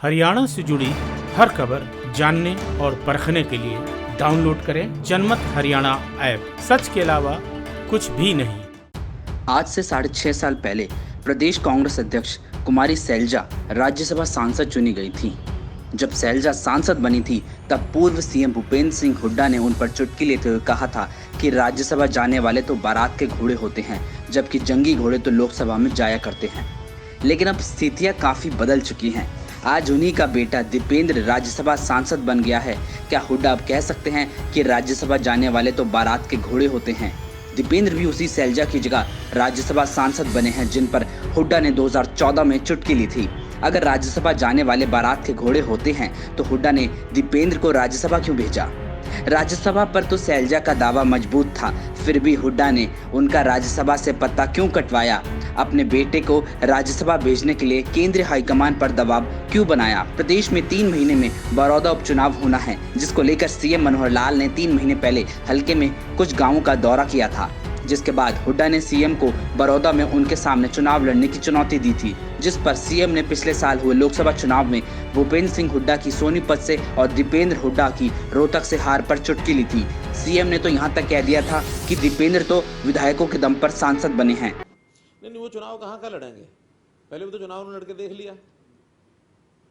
हरियाणा से जुड़ी हर खबर जानने और परखने के लिए डाउनलोड करें जनमत हरियाणा ऐप। सच के अलावा कुछ भी नहीं। आज से 6.5 साल पहले प्रदेश कांग्रेस अध्यक्ष कुमारी सैलजा राज्यसभा सांसद चुनी गई थी। जब सैलजा सांसद बनी थी तब पूर्व सीएम भूपेंद्र सिंह हुड्डा ने उन पर चुटकी लेते हुए कहा था कि राज्यसभा जाने वाले तो बारात के घोड़े होते हैं, जबकि जंगी घोड़े तो लोकसभा में जाया करते हैं। लेकिन अब स्थितियां काफी बदल चुकी हैं। आज उन्हीं का बेटा दीपेंद्र राज्यसभा सांसद बन गया है। क्या हुड्डा अब कह सकते हैं कि राज्यसभा जाने वाले तो बारात के घोड़े होते हैं? दीपेंद्र भी उसी सैलजा की जगह राज्यसभा सांसद बने हैं जिन पर हुड्डा ने 2014 में चुटकी ली थी। अगर राज्यसभा जाने वाले बारात के घोड़े होते हैं तो हुड्डा ने दीपेंद्र को राज्यसभा क्यों भेजा? राज्यसभा पर तो सैलजा का दावा मजबूत था, फिर भी हुड्डा ने उनका राज्यसभा से पत्ता क्यों कटवाया? अपने बेटे को राज्यसभा भेजने के लिए केंद्रीय हाईकमान पर दबाव क्यों बनाया? प्रदेश में 3 महीने में बड़ौदा उपचुनाव होना है, जिसको लेकर सीएम मनोहर लाल ने 3 महीने पहले हलके में कुछ गांवों का दौरा किया था, जिसके बाद हुड्डा ने सीएम को बड़ौदा में उनके सामने चुनाव लड़ने की चुनौती दी थी, जिस पर सीएम ने पिछले साल हुए लोकसभा चुनाव में भूपेंद्र सिंह हुड्डा की सोनीपत से और दीपेंद्र हुड्डा की रोहतक से हार पर चुटकी ली थी। सीएम ने तो यहाँ तक कह दिया था कि दीपेंद्र तो विधायकों के दम पर सांसद बने हैं। नहीं, वो चुनाव कहाँ का लड़ेंगे? पहले भी तो चुनाव उन्होंने लड़के देख लिया,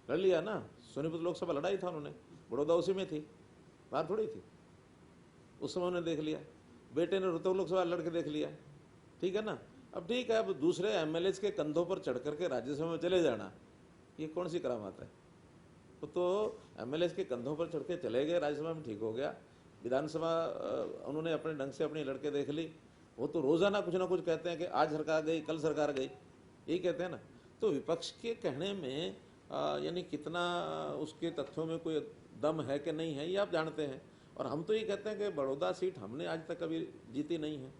लड़ लिया ना। सोनीपत लोकसभा लड़ाई था उन्होंने, बड़ौदा उसी में थी, बाहर थोड़ी थी। उस समय उन्होंने देख लिया। बेटे ने रोहतक लोकसभा लड़के देख लिया, ठीक है ना। अब ठीक है, अब दूसरे एमएलए के कंधों पर चढ़ करके राज्यसभा में चले जाना, ये कौन सी करामात है? तो एमएलए के कंधों पर चढ़ के चले गए राज्यसभा में, ठीक हो गया। विधानसभा उन्होंने अपने ढंग से अपनी लड़के देख ली। वो तो रोजाना कुछ ना कुछ कहते हैं कि आज सरकार गई, कल सरकार गई, यही कहते हैं ना। तो विपक्ष के कहने में यानी कितना उसके तथ्यों में कोई दम है कि नहीं है, ये आप जानते हैं। और हम तो ये कहते हैं कि बड़ौदा सीट हमने आज तक कभी जीती नहीं है,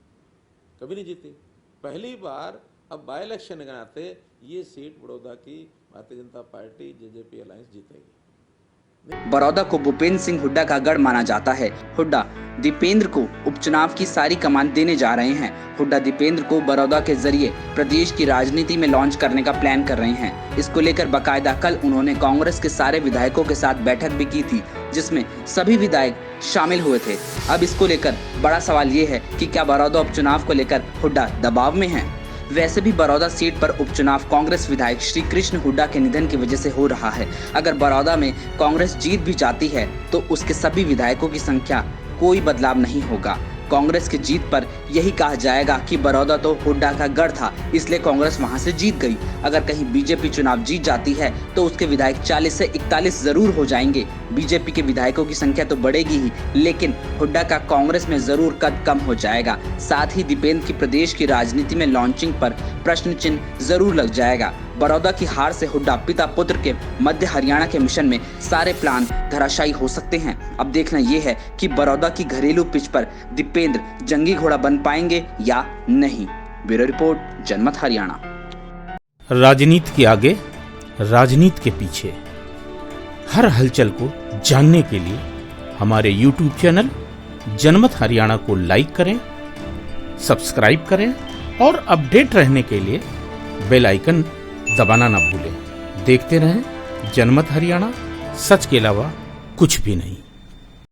कभी नहीं जीती। पहली बार अब बाई इलेक्शन के नाते ये सीट बड़ौदा की Bharatiya Janata party JJP alliance जीतेगी। बड़ौदा को भूपेंद्र सिंह हुड्डा का गढ़ माना जाता है। हुड्डा दीपेंद्र को उपचुनाव की सारी कमान देने जा रहे हैं। हुड्डा दीपेंद्र को बड़ौदा के जरिए प्रदेश की राजनीति में लॉन्च करने का प्लान कर रहे हैं। इसको लेकर बाकायदा कल उन्होंने कांग्रेस के सारे विधायकों के साथ बैठक भी की थी, जिसमें सभी विधायक शामिल हुए थे। अब इसको लेकर बड़ा सवाल ये है कि क्या बड़ौदा उपचुनाव को लेकर हुड्डा दबाव में है? वैसे भी बड़ौदा सीट पर उपचुनाव कांग्रेस विधायक श्री कृष्ण हुड्डा के निधन की वजह से हो रहा है। अगर बड़ौदा में कांग्रेस जीत भी जाती है तो उसके सभी विधायकों की संख्या कोई बदलाव नहीं होगा। कांग्रेस की जीत पर यही कहा जाएगा कि बड़ौदा तो हुड्डा का गढ़ था, इसलिए कांग्रेस वहां से जीत गई। अगर कहीं बीजेपी चुनाव जीत जाती है तो उसके विधायक 40 से 41 जरूर हो जाएंगे। बीजेपी के विधायकों की संख्या तो बढ़ेगी ही, लेकिन हुड्डा का कांग्रेस में जरूर कद कम हो जाएगा। साथ ही दीपेंद्र की प्रदेश की राजनीति में लॉन्चिंग पर प्रश्न चिन्ह जरूर लग जाएगा। बड़ौदा की हार से हुड्डा पिता पुत्र के मध्य हरियाणा के मिशन में सारे प्लान धराशायी हो सकते हैं। अब देखना यह है कि बड़ौदा की घरेलू पिच पर दीपेंद्र जंगी घोड़ा बन पाएंगे या नहीं। ब्यूरो रिपोर्ट, जनमत हरियाणा। राजनीति के आगे, राजनीति के पीछे, हर हलचल को जानने के लिए हमारे YouTube चैनल जनमत हरियाणा को लाइक करें, सब्सक्राइब करें और अपडेट रहने के लिए बेल आइकन दबाना ना भूलें। देखते रहें जनमत हरियाणा, सच के अलावा कुछ भी नहीं।